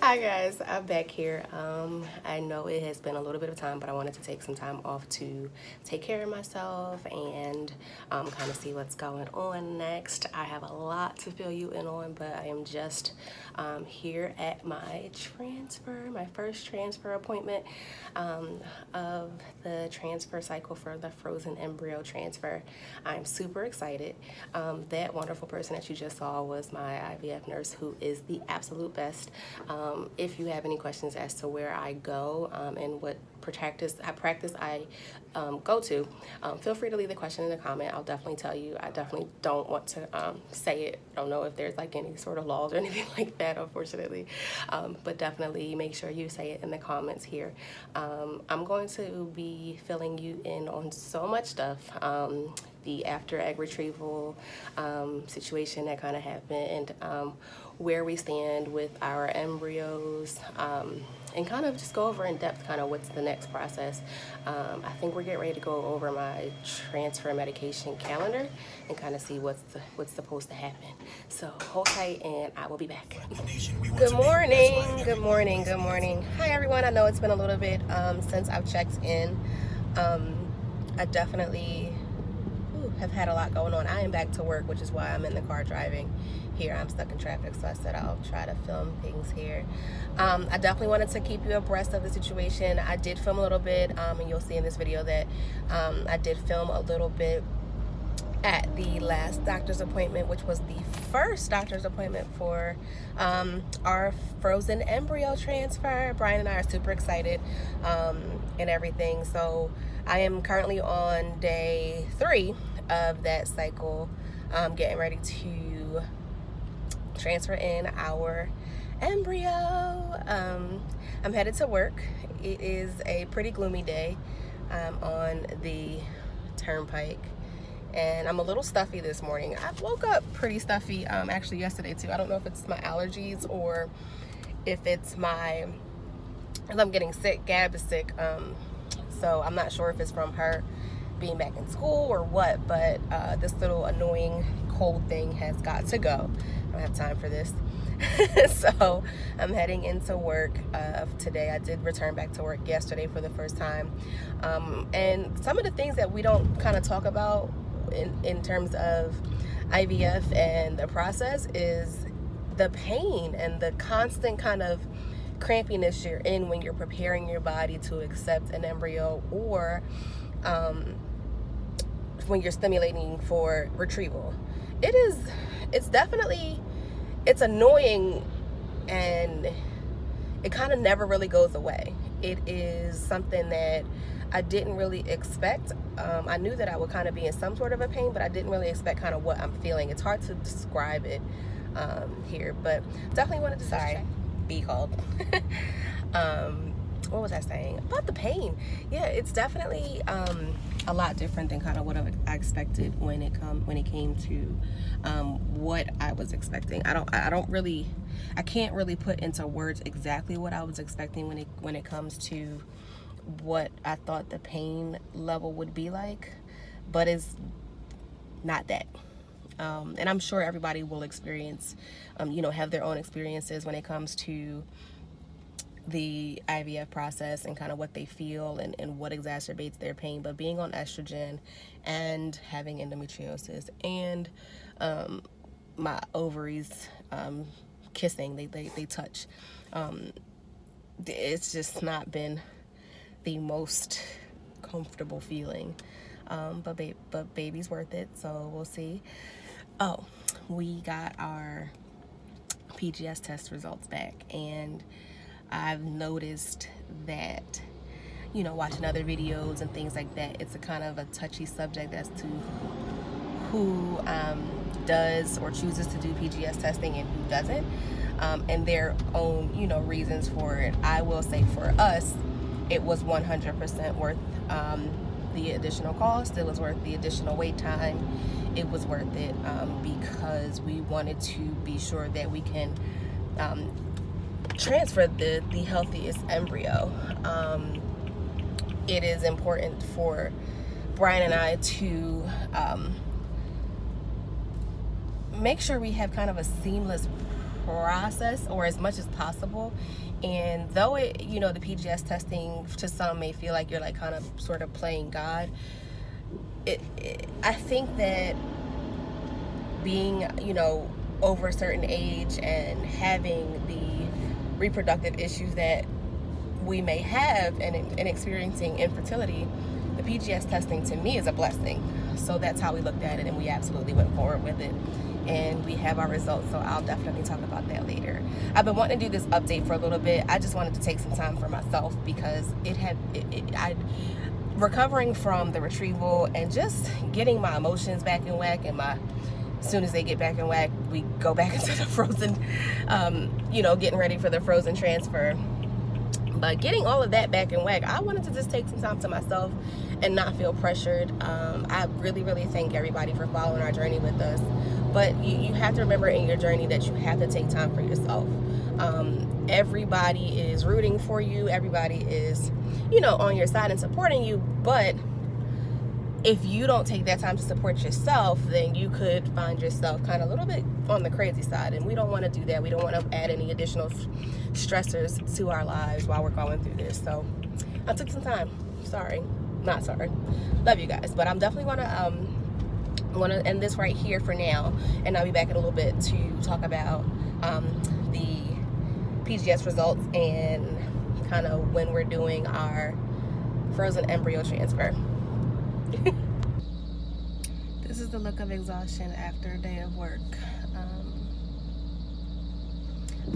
Hi guys, I'm back here. I know it has been a little bit of time, but I wanted to take some time off to take care of myself and kind of see what's going on next. I have a lot to fill you in on, but I am just here at my first transfer appointment of the transfer cycle for the frozen embryo transfer. I'm super excited. That wonderful person that you just saw was my IVF nurse, who is the absolute best. If you have any questions as to where I go and what practice I go to, feel free to leave the question in the comment. I'll definitely tell you. I definitely don't want to say it. I don't know if there's like any sort of laws or anything like that, unfortunately, but definitely make sure you say it in the comments here. I'm going to be filling you in on so much stuff. The after egg retrieval situation that kind of happened, where we stand with our embryos, and kind of just go over in depth kind of what's the next process. I think we're getting ready to go over my transfer medication calendar and kind of see what's supposed to happen. So hold tight and I will be back. Good morning, good morning, good morning. Hi everyone, I know it's been a little bit since I've checked in. I definitely have had a lot going on. I am back to work, which is why I'm in the car driving here. I'm stuck in traffic, so I said I'll try to film things here. I definitely wanted to keep you abreast of the situation. I did film a little bit, and you'll see in this video that I did film a little bit at the last doctor's appointment, which was the first doctor's appointment for our frozen embryo transfer. Brian and I are super excited and everything. So I am currently on day 3 of that cycle, getting ready to transfer in our embryo. I'm headed to work. It is a pretty gloomy day on the turnpike, and I'm a little stuffy this morning. I woke up pretty stuffy actually yesterday too. I don't know if it's my allergies or if it's I'm getting sick. Gab is sick, so I'm not sure if it's from her being back in school or what, but this little annoying cold thing has got to go. I don't have time for this. So I'm heading into work today. I did return back to work yesterday for the first time, and some of the things that we don't kind of talk about in terms of IVF and the process is the pain and the constant kind of crampiness you're in when you're preparing your body to accept an embryo, or when you're stimulating for retrieval. It's annoying, and it kind of never really goes away. It is something that I didn't really expect. I knew that I would kind of be in some sort of a pain, but I didn't really expect kind of what I'm feeling. It's hard to describe it here, but definitely wanted to be called. What was I saying about the pain? Yeah, it's definitely a lot different than kind of what I expected when it came to what I was expecting. I can't really put into words exactly what I was expecting when it comes to what I thought the pain level would be like, but it's not that. And I'm sure everybody will experience, have their own experiences when it comes to the IVF process and kind of what they feel and what exacerbates their pain. But being on estrogen and having endometriosis and my ovaries kissing, they touch, it's just not been the most comfortable feeling, but baby's worth it, so we'll see. Oh, we got our PGS test results back, and I've noticed that, watching other videos and things like that, it's a kind of a touchy subject as to who does or chooses to do PGS testing and who doesn't, and their own, reasons for it. I will say for us, it was 100% worth the additional cost. It was worth the additional wait time. It was worth it because we wanted to be sure that we can transfer the healthiest embryo. It is important for Brian and I to make sure we have kind of a seamless process, or as much as possible. And though it, you know, the PGS testing to some may feel like you're like kind of sort of playing God, I think that being, you know, over a certain age and having the reproductive issues that we may have and experiencing infertility, the PGS testing to me is a blessing. So that's how we looked at it, and we absolutely went forward with it, and we have our results. So I'll definitely talk about that later. I've been wanting to do this update for a little bit. I just wanted to take some time for myself because recovering from the retrieval and just getting my emotions back in whack, and as soon as they get back in whack, we go back into the frozen, you know, getting ready for the frozen transfer. But getting all of that back in whack, I wanted to just take some time to myself and not feel pressured. I really thank everybody for following our journey with us. But you have to remember in your journey that you have to take time for yourself. Everybody is rooting for you. Everybody is, you know, on your side and supporting you. But if you don't take that time to support yourself, then you could find yourself kind of a little bit on the crazy side. And we don't want to do that. We don't want to add any additional stressors to our lives while we're going through this. So I took some time. Not sorry. Love you guys. But I'm definitely want to end this right here for now. And I'll be back in a little bit to talk about the PGS results and kind of when we're doing our frozen embryo transfer. This is the look of exhaustion after a day of work.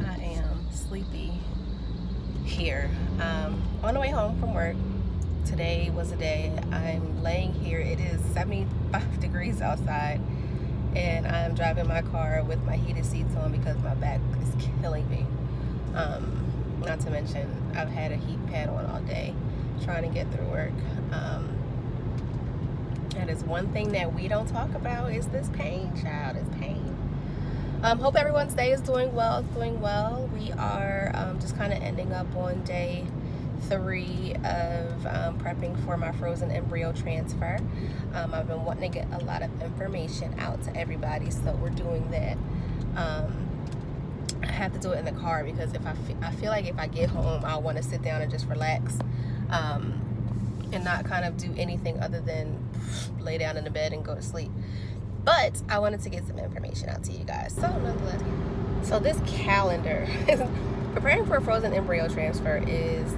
I am sleepy here. On the way home from work, today was a day I'm laying here. It is 75 degrees outside, and I'm driving my car with my heated seats on because my back is killing me. Not to mention, I've had a heat pad on all day trying to get through work. That is one thing that we don't talk about, is this pain, child. It's pain. Hope everyone's day is doing well. It's doing well. We are just kind of ending up on day 3 of prepping for my frozen embryo transfer. I've been wanting to get a lot of information out to everybody, so we're doing that. I have to do it in the car because I feel like if I get home, I want to sit down and just relax. And not kind of do anything other than lay down in the bed and go to sleep. But I wanted to get some information out to you guys. So nonetheless, so this calendar, preparing for a frozen embryo transfer is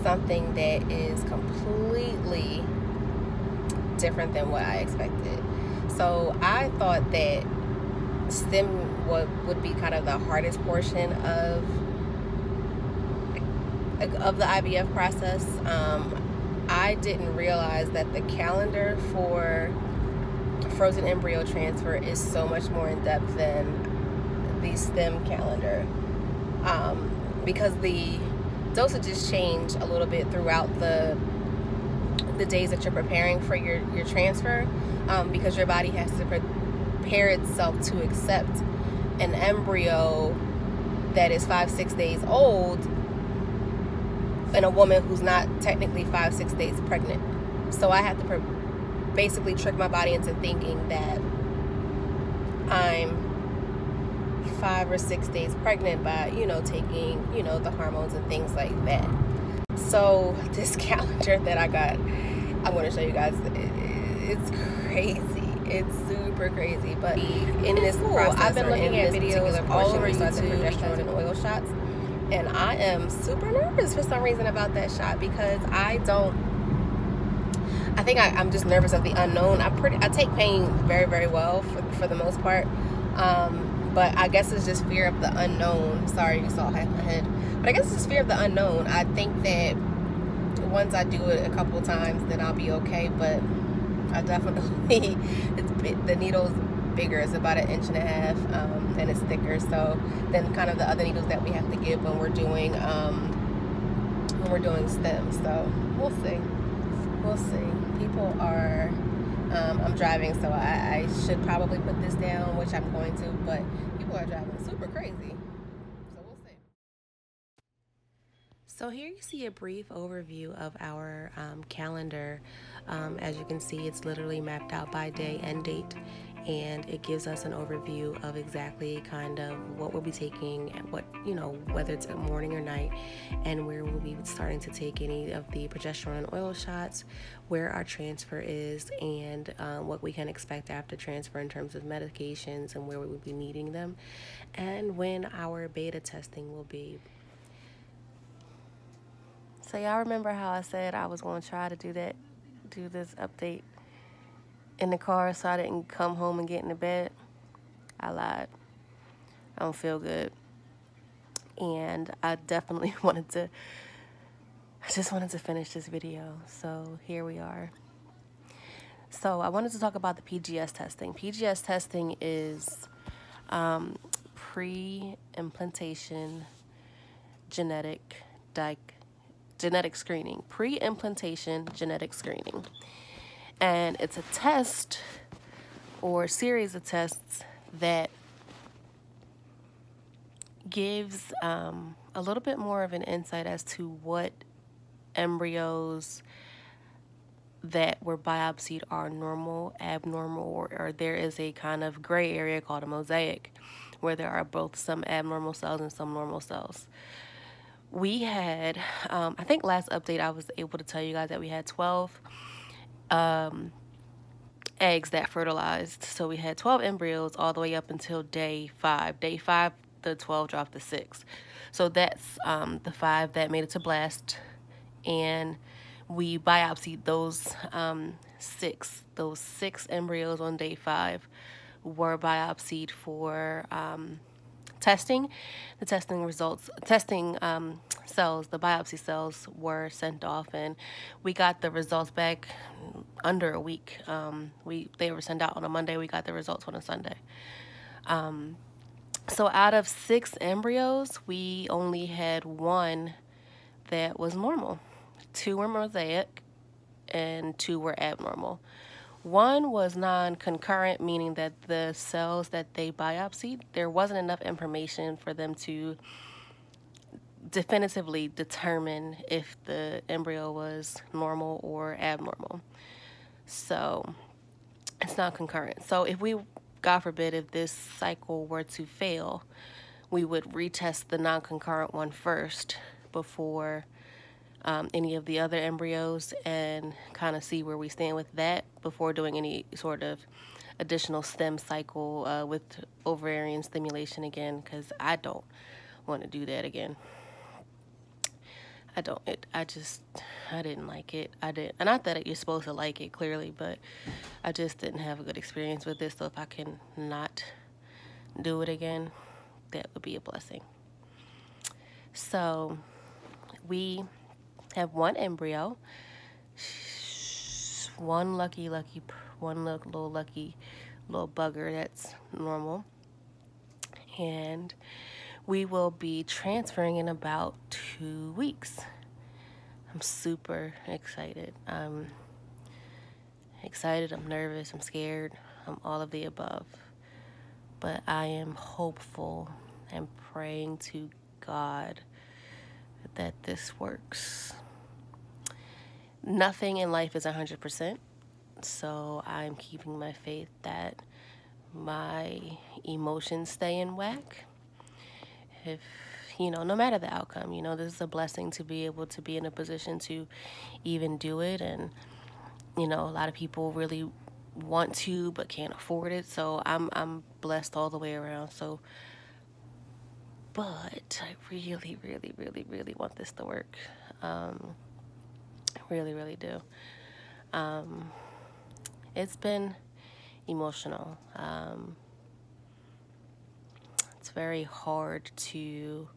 something that is completely different than what I expected. So I thought that STEM would be kind of the hardest portion of the IVF process. I didn't realize that the calendar for frozen embryo transfer is so much more in depth than the STEM calendar, because the dosages change a little bit throughout the days that you're preparing for your transfer, because your body has to prepare itself to accept an embryo that is 5-6 days old in a woman who's not technically 5-6 days pregnant. So I have to basically trick my body into thinking that I'm 5 or 6 days pregnant by, you know, taking, you know, the hormones and things like that. So this calendar that I got, I'm going to show you guys, it's crazy. It's super crazy. But in this process, I've been looking at videos all over YouTube, progesterone and oil shots. And I am super nervous for some reason about that shot, because I think I'm just nervous of the unknown. I take pain very well for the most part. But I guess it's just fear of the unknown. Sorry, you saw half my head. But I guess it's just fear of the unknown. I think that once I do it a couple of times, then I'll be okay. But I definitely, the needle's bigger. It's about 1.5 inches, and it's thicker. So then kind of the other needles that we have to give when we're doing STEM. So we'll see. People are, I'm driving, so I should probably put this down, which I'm going to, but people are driving super crazy. So we'll see. So here you see a brief overview of our calendar. As you can see, it's literally mapped out by day and date. and it gives us an overview of exactly kind of what we'll be taking and what, whether it's morning or night, and where we'll be starting to take any of the progesterone oil shots, where our transfer is, and what we can expect after transfer in terms of medications and where we will be needing them, and when our beta testing will be. So y'all remember how I said I was going to try to do this update in the car so I didn't come home and get into bed? I lied. I don't feel good. And I definitely just wanted to finish this video. So here we are. So I wanted to talk about the PGS testing. PGS testing is pre-implantation genetic screening. Pre-implantation genetic screening. And it's a test or a series of tests that gives a little bit more of an insight as to what embryos that were biopsied are normal, abnormal, or there is a kind of gray area called a mosaic, where there are both some abnormal cells and some normal cells. We had, I think last update I was able to tell you guys that we had 12 eggs that fertilized. So we had 12 embryos all the way up until day 5. Day 5, the 12 dropped to 6. So that's the 5 that made it to blast, and we biopsied those 6. Those 6 embryos on day 5 were biopsied for testing. The testing results, cells, the biopsy cells were sent off, and we got the results back under a week. They were sent out on a Monday. We got the results on a Sunday. So out of 6 embryos, we only had 1 that was normal. 2 were mosaic and 2 were abnormal. 1 was non-concurrent, meaning that the cells that they biopsied, there wasn't enough information for them to definitively determine if the embryo was normal or abnormal. So it's not concurrent. So if we, God forbid, if this cycle were to fail, we would retest the non-concurrent one first before any of the other embryos, and kind of see where we stand with that before doing any sort of additional stem cycle with ovarian stimulation again, because I don't want to do that again. I didn't like it. Not that you're supposed to like it, clearly, but I just didn't have a good experience with this. So if I can not do it again, that would be a blessing. So we have 1 embryo, one lucky little bugger that's normal, and we will be transferring in about 2 weeks. I'm super excited. I'm nervous, I'm scared, I'm all of the above. But I am hopeful and praying to God that this works. Nothing in life is 100%, so I'm keeping my faith that my emotions stay in whack. If, no matter the outcome, this is a blessing to be able to be in a position to even do it. And, a lot of people really want to but can't afford it, so I'm blessed all the way around. So, but I really, really, really, really want this to work. Really, really do. It's been emotional. It's very hard to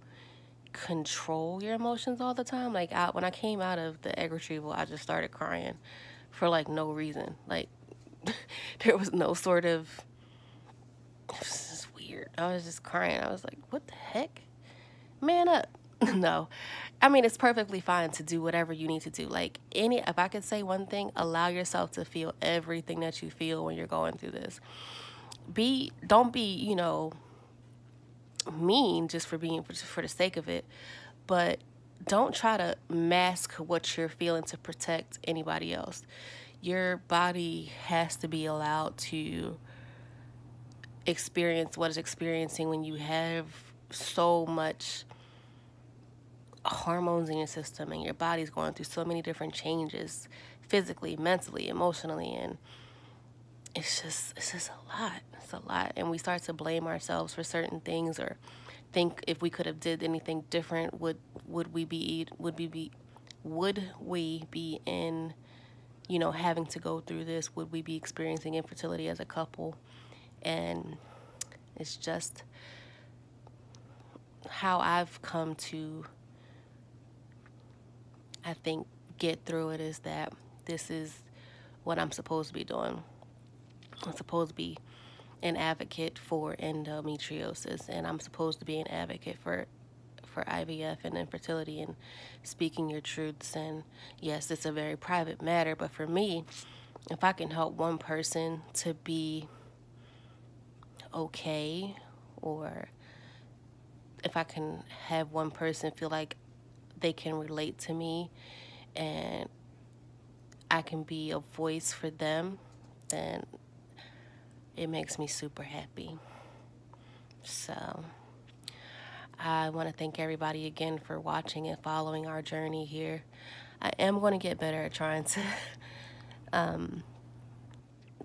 control your emotions all the time. Like when I came out of the egg retrieval, I just started crying for no reason. There was no sort of, this is weird. I was just crying. I was like, what the heck? Man up. No. I mean, it's perfectly fine to do whatever you need to do. If I could say one thing, allow yourself to feel everything that you feel when you're going through this. Don't be, mean just for the sake of it, but don't try to mask what you're feeling to protect anybody else. Your body has to be allowed to experience what it's experiencing when you have so much hormones in your system and your body's going through so many different changes physically, mentally, emotionally, and it's just a lot. It's a lot. And we start to blame ourselves for certain things, or think if we could have did anything different, would we be in, you know, having to go through this? Would we be experiencing infertility as a couple? And it's just how I've come to, I think, get through it, is that this is what I'm supposed to be doing. I'm supposed to be an advocate for endometriosis, and I'm supposed to be an advocate for IVF and infertility and speaking your truths. And yes, it's a very private matter, but for me, if I can help one person to be okay, or if I can have one person feel like they can relate to me and I can be a voice for them, then it makes me super happy. So I want to thank everybody again for watching and following our journey here. I am going to get better at trying to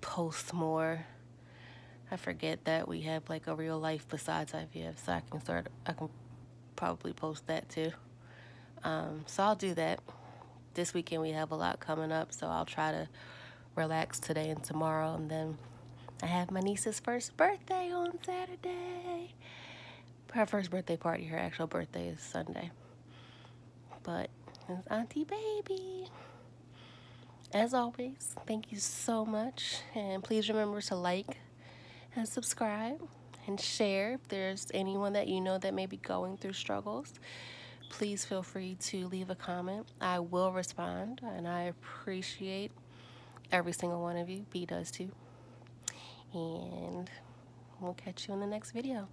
post more. I forget that we have like a real life besides IVF, so I can probably post that too. So I'll do that. This weekend we have a lot coming up, so I'll try to relax today and tomorrow, and then I have my niece's first birthday on Saturday. Her first birthday party, her actual birthday is Sunday. But it's Auntie Baby. As always, thank you so much, and please remember to like and subscribe and share. If there's anyone that you know that may be going through struggles, please feel free to leave a comment. I will respond, and I appreciate every single one of you. B does too. And we'll catch you in the next video.